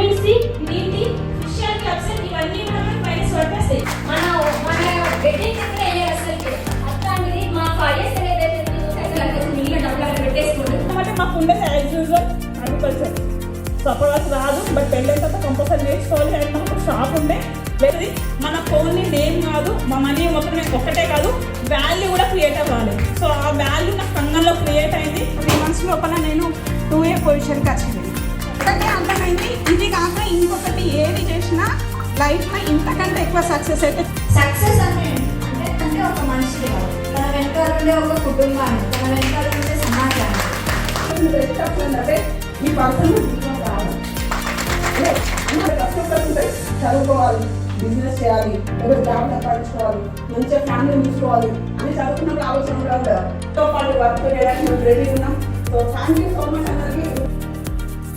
Vitamin C, green tea, fish and capsule ఇవన్నీ మనకి minus పట్టేస్తాయి. మన వెడ్డింగ్ కూడా వేయాలి అసలు. అట్లాంటిది మా 5 years ఏదైతే అసలు మిగిలిన డబ్బులు పెట్టేసుకోండి. అంటే మాకు ఉండేది యాజ్ యూజువల్ అగ్రికల్చర్. సో అప్పటి రాదు, బట్ పెళ్ళైన తర్వాత కంపల్సరీ నేర్చుకోవాలి. అండ్ మనకు షాప్ ఉండే లేదు, మన ఫోన్ని నేమ్ కాదు, మా మనీ మొత్తం ఒక్కటే కాదు, వాల్యూ కూడా క్రియేట్ అవ్వాలి. సో ఆ వాల్యూ నా సంఘంలో క్రియేట్ అయింది. 3 months లోపల నేను 2A పొజిషన్కి వచ్చింది. ఒకటే అర్థమైంది, ఇది కాక ఇంకొకటి ఏది చేసినా లైఫ్లో ఇంతకంటే ఎక్కువ సక్సెస్ అయితే. సక్సెస్ అంటే ఒక మనిషి కాదు, తన వెనకాల ఉండే ఒక కుటుంబాన్ని, తన వెనకాల ఉండే సమాజాన్ని. అంటే ఈ పర్సన్ కావాలి, కష్టపడుతుంటే చదువుకోవాలి, బిజినెస్ చేయాలి, ఏదో జాబ్ సంపాదించుకోవాలి, మంచిగా ఫ్యామిలీ చూసుకోవాలి అని చదువుకున్నప్పుడు ఆలోచన కూడా తో పాటు వర్క్ చేయడానికి మేము రెడీ ఉన్నాం. So thank you so much అందరికీ.